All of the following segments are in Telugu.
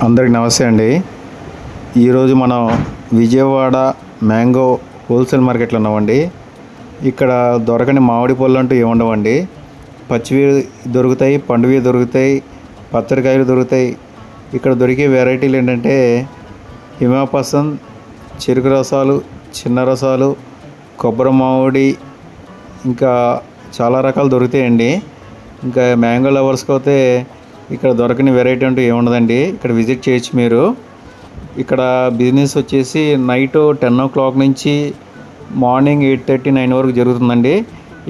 అందరికి నమస్తే అండి. ఈరోజు మనం విజయవాడ మ్యాంగో హోల్సేల్ మార్కెట్లో ఉన్నామండి. ఇక్కడ దొరకని మామిడి పళ్ళు అంటూ ఏముండవండి. పచ్చివి దొరుకుతాయి, పండువి దొరుకుతాయి, పచ్చడికాయలు దొరుకుతాయి. ఇక్కడ దొరికే వెరైటీలు ఏంటంటే హిమాపసంద్, చెరుకు రసాలు, చిన్న రసాలు, కొబ్బరి మామిడి, ఇంకా చాలా రకాలు దొరుకుతాయండి. ఇంకా మ్యాంగో లవర్స్కి అయితే ఇక్కడ దొరకని వెరైటీ అంటూ ఏముండదండి. ఇక్కడ విజిట్ చేయొచ్చు మీరు. ఇక్కడ బిజినెస్ వచ్చేసి నైట్ 10 o'clock నుంచి మార్నింగ్ 8:30, 9 వరకు జరుగుతుందండి.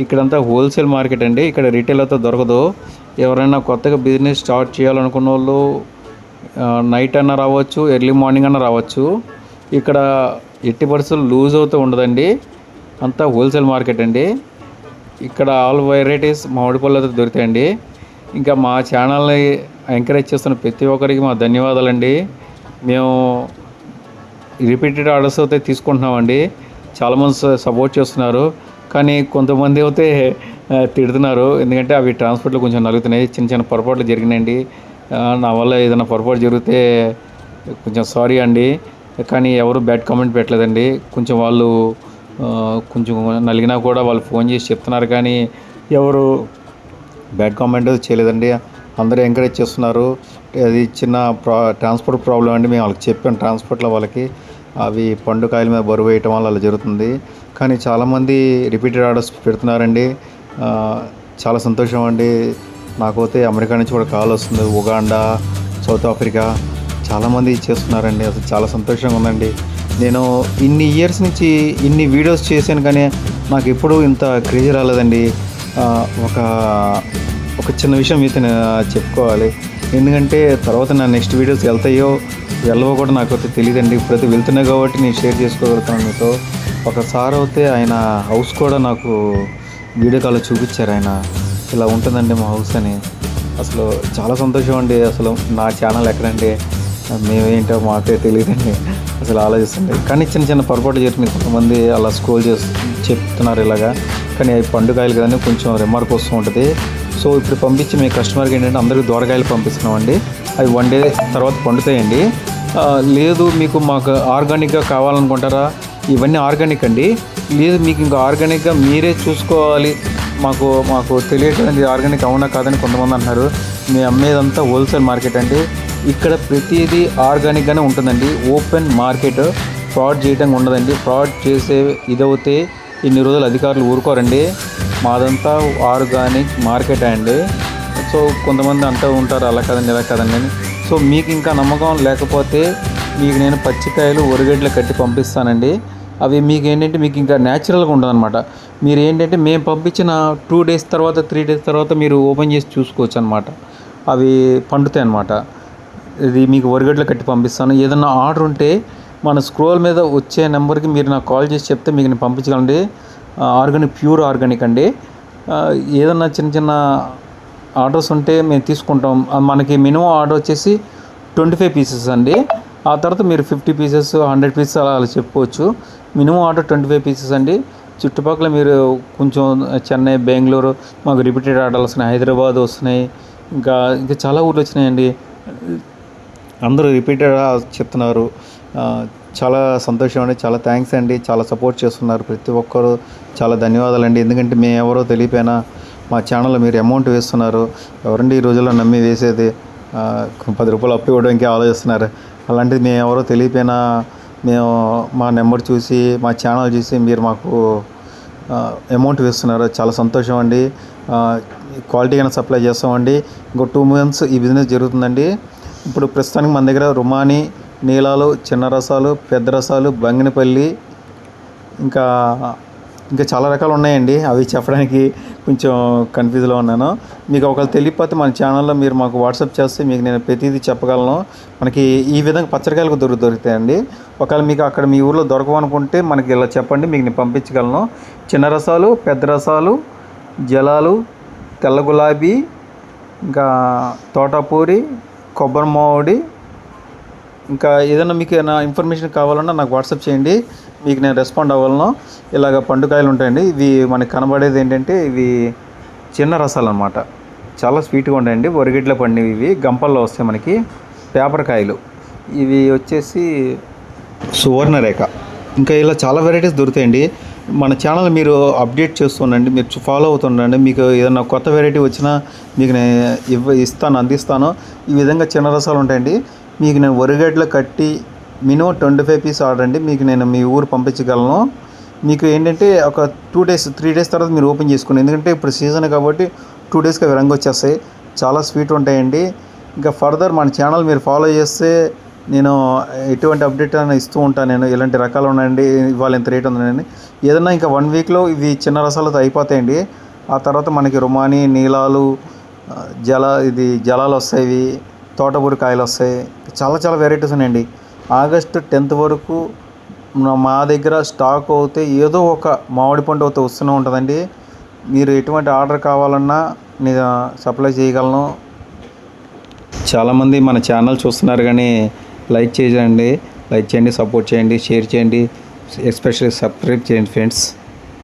ఇక్కడంతా హోల్సేల్ మార్కెట్ అండి. ఇక్కడ రీటైల్ అయితే దొరకదు. ఎవరైనా కొత్తగా బిజినెస్ స్టార్ట్ చేయాలనుకున్న వాళ్ళు నైట్ అన్నా రావచ్చు, ఎర్లీ మార్నింగ్ అన్నా రావచ్చు. ఇక్కడ ఎట్టి పరిస్థితులు లూజ్ అవుతూ ఉండదండి. అంతా హోల్సేల్ మార్కెట్ అండి. ఇక్కడ ఆల్ వెరైటీస్ మామిడి పళ్ళు అయితే దొరుకుతాయండి. ఇంకా మా ఛానల్ని ఎంకరేజ్ చేస్తున్న ప్రతి ఒక్కరికి మా ధన్యవాదాలండి. మేము రిపీటెడ్ ఆర్డర్స్ అయితే తీసుకుంటున్నామండి. చాలామంది సపోర్ట్ చేస్తున్నారు, కానీ కొంతమంది అయితే తిడుతున్నారు. ఎందుకంటే అవి ట్రాన్స్పోర్ట్లో కొంచెం నలుగుతున్నాయి, చిన్న చిన్న పొరపాట్లు జరిగినాయండి. నా వల్ల ఏదైనా పొరపాటు జరిగితే కొంచెం సారీ అండి. కానీ ఎవరు బ్యాడ్ కామెంట్ పెట్టలేదండి. కొంచెం వాళ్ళు కొంచెం నలిగినా కూడా వాళ్ళు ఫోన్ చేసి చెప్తున్నారు, కానీ ఎవరు బ్యాడ్ కామెంట్ చేయలేదండి. అందరూ ఎంకరేజ్ చేస్తున్నారు. అది చిన్న ట్రాన్స్పోర్ట్ ప్రాబ్లం అండి. మేము వాళ్ళకి చెప్పాను, ట్రాన్స్పోర్ట్లో వాళ్ళకి అవి పండు కాయల మీద బరువు వేయటం వల్ల అలా జరుగుతుంది. కానీ చాలామంది రిపీటెడ్ ఆర్డర్స్ పెడుతున్నారండి. చాలా సంతోషం అండి. నాకైతే అమెరికా నుంచి కూడా కాల్ వస్తుంది, ఉగాండా, సౌత్ ఆఫ్రికా చాలామంది చేస్తున్నారండి. అసలు చాలా సంతోషంగా ఉందండి. నేను ఇన్ని ఇయర్స్ నుంచి ఇన్ని వీడియోస్ చేశాను, కానీ నాకు ఎప్పుడూ ఇంత క్రేజ్ రాలేదండి. ఒక చిన్న విషయం మీతో చెప్పుకోవాలి. ఎందుకంటే తర్వాత నా నెక్స్ట్ వీడియోస్ వెళ్తాయో వెళ్ళవో కూడా నాకు అయితే తెలియదండి. ఇప్పుడైతే వెళ్తున్నాయి కాబట్టి నేను షేర్ చేసుకోగలుగుతాను మీతో. ఒకసారి అయితే ఆయన హౌస్ కూడా నాకు వీడియో కాల్లో చూపించారు. ఆయన ఇలా ఉంటుందండి మా హౌస్ అని. అసలు చాలా సంతోషం అండి. అసలు నా ఛానల్ ఎక్కడంటే మేమేంటో మాకే తెలియదండి. అసలు ఆలోచిస్తుంది. కానీ చిన్న చిన్న పొరపాటు జరిగినాయి. కొంతమంది అలా స్క్రోల్ చెప్తున్నారు ఇలాగా, కానీ అవి పండుకాయలు కానీ కొంచెం రిమార్క్ వస్తూ ఉంటుంది. సో ఇప్పుడు పంపించి మీ కస్టమర్కి ఏంటంటే అందరికీ దూరకాయలు పంపిస్తున్నామండి. అవి 1 day తర్వాత పండుతాయండి. లేదు మీకు మాకు ఆర్గానిక్గా కావాలనుకుంటారా, ఇవన్నీ ఆర్గానిక్ అండి. లేదు మీకు ఇంకా ఆర్గానిక్గా మీరే చూసుకోవాలి, మాకు తెలియట్లేదు ఆర్గానిక్ అవునా కాదని కొంతమంది అంటున్నారు. మేము అమ్మేదంతా హోల్సేల్ మార్కెట్ అండి. ఇక్కడ ప్రతిదీ ఆర్గానిక్గానే ఉంటుందండి. ఓపెన్ మార్కెట్, ఫ్రాడ్ చేయడం ఉండదండి. ఫ్రాడ్ చేసే ఇదవుతే ఇన్ని రోజులు అధికారులు ఊరుకోరండి. మాదంతా ఆర్గానిక్ మార్కెట్ అండి. సో కొంతమంది అంటూ ఉంటారు అలా కాదండి ఇలా కాదండి అని. సో మీకు ఇంకా నమ్మకం లేకపోతే మీకు నేను పచ్చికాయలు ఒరిగడ్డలు కట్టి పంపిస్తానండి. అవి మీకు ఏంటంటే మీకు ఇంకా న్యాచురల్గా ఉండదన్నమాట. మీరు ఏంటంటే మేము పంపించిన 2 days తర్వాత 3 days తర్వాత మీరు ఓపెన్ చేసి చూసుకోవచ్చు అనమాట. అవి పండుతాయి అన్నమాట. ఇది మీకు ఒరిగడ్డలు కట్టి పంపిస్తాను. ఏదన్నా ఆర్డర్ ఉంటే మన స్క్రోల్ మీద వచ్చే నెంబర్కి మీరు నాకు కాల్ చేసి చెప్తే మీకు నేను పంపించగలండి. ఆర్గానిక్, ప్యూర్ ఆర్గానిక్ అండి. ఏదన్నా చిన్న చిన్న ఆర్డర్స్ ఉంటే మేము తీసుకుంటాం. మనకి మినిమం ఆర్డర్ వచ్చేసి 25 pieces అండి. ఆ తర్వాత మీరు 50 pieces, 100 pieces అలా చెప్పుకోవచ్చు. మినిమం ఆర్డర్ 25 pieces అండి. చుట్టుపక్కల మీరు కొంచెం చెన్నై, బెంగళూరు మాకు రిపీటెడ్ ఆర్డర్లు వస్తున్నాయి. హైదరాబాద్ వస్తున్నాయి, ఇంకా చాలా ఊర్లు వచ్చినాయండి. అందరూ రిపీటెడ్గా చెప్తున్నారు. చాలా సంతోషం అండి. చాలా థ్యాంక్స్ అండి. చాలా సపోర్ట్ చేస్తున్నారు ప్రతి ఒక్కరు. చాలా ధన్యవాదాలండి. ఎందుకంటే మేము ఎవరో తెలియపోయినా మా ఛానల్లో మీరు అమౌంట్ వేస్తున్నారు. ఎవరండి ఈ రోజుల్లో నమ్మి వేసేది? 10 రూపాయలు అప్పు ఇవ్వడానికి ఆలోచిస్తున్నారు. అలాంటిది మేము ఎవరో తెలియపోయినా మేము మా నెంబర్ చూసి మా ఛానల్ చూసి మీరు మాకు అమౌంట్ వేస్తున్నారు. చాలా సంతోషం అండి. క్వాలిటీగా సప్లై చేస్తామండి. ఇంకో 2 months ఈ బిజినెస్ జరుగుతుందండి. ఇప్పుడు ప్రస్తుతానికి మన దగ్గర రుమాని, నీలాలు, చిన్న రసాలు, పెద్ద రసాలు, బంగినపల్లి, ఇంకా చాలా రకాలు ఉన్నాయండి. అవి చెప్పడానికి కొంచెం కన్ఫ్యూజ్లో ఉన్నాను. మీకు ఒకవేళ తెలియకపోతే మన ఛానల్లో మీరు మాకు వాట్సాప్ చేస్తే మీకు నేను ప్రతిదీ చెప్పగలను. మనకి ఈ విధంగా పచ్చడికాయలకు దొరుకుతాయండి. ఒకవేళ మీకు అక్కడ మీ ఊళ్ళో దొరకవనుకుంటే మనకి ఇలా చెప్పండి, మీకు నేను పంపించగలను. చిన్న రసాలు, పెద్ద రసాలు, జలాలు, తెల్ల గులాబీ, ఇంకా తోటపూరి, కొబ్బరి మామిడి, ఇంకా ఏదైనా మీకు ఏమైనా ఇన్ఫర్మేషన్ కావాలన్నా నాకు వాట్సాప్ చేయండి, మీకు నేను రెస్పాండ్ అవ్వలను. ఇలాగ పండుకాయలు ఉంటాయండి. ఇవి మనకి కనబడేది ఏంటంటే ఇవి చిన్న రసాలు అన్నమాట. చాలా స్వీట్గా ఉంటాయండి. ఒరిగడ్ల పండివి ఇవి గంపల్లో వస్తాయి మనకి. పేపర్ కాయలు, ఇవి వచ్చేసి సువర్ణరేఖ, ఇంకా ఇలా చాలా వెరైటీస్ దొరుకుతాయండి. మన ఛానల్ మీరు అప్డేట్ చేస్తుండండి, మీరు ఫాలో అవుతుండండి. మీకు ఏదైనా కొత్త వెరైటీ వచ్చినా మీకు నేను అందిస్తాను. ఈ విధంగా చిన్న రసాలు ఉంటాయండి. మీకు నేను వరిగడ్డలో కట్టి మినిమం 25 పీస్ ఆర్డర్ అండి, మీకు నేను మీ ఊరు పంపించగలను. మీకు ఏంటంటే ఒక 2 డేస్ 3 డేస్ తర్వాత మీరు ఓపెన్ చేసుకోండి, ఎందుకంటే ఇప్పుడు సీజన్ కాబట్టి 2 డేస్కి అవి రంగు వచ్చేస్తాయి. చాలా స్వీట్ ఉంటాయండి. ఇంకా ఫర్దర్ మన ఛానల్ మీరు ఫాలో చేస్తే నేను ఎటువంటి అప్డేట్ అయినా ఇస్తూ ఉంటాను. నేను ఇలాంటి రకాలు ఉన్నాయండి, ఇవాళ ఎంత రేట్ ఉందండి. ఏదన్నా ఇంకా 1 వీక్లో ఇవి చిన్న రసాలతో అయిపోతాయండి. ఆ తర్వాత మనకి రుమాని, నీలాలు, జలాలు వస్తాయి, ఇవి తోటపూరి కాయలు వస్తాయి. చాలా చాలా వెరైటీస్ ఉన్నాయండి. ఆగస్టు 10th వరకు మా దగ్గర స్టాక్ అవుతే ఏదో ఒక మామిడి పండు అయితే వస్తూనే ఉంటుందండి. మీరు ఎటువంటి ఆర్డర్ కావాలన్నా నేను సప్లై చేయగలను. చాలామంది మన ఛానల్ చూస్తున్నారు కానీ లైక్ చేయండి, సపోర్ట్ చేయండి, షేర్ చేయండి, ఎస్పెషల్లీ సబ్స్క్రైబ్ చేయండి ఫ్రెండ్స్.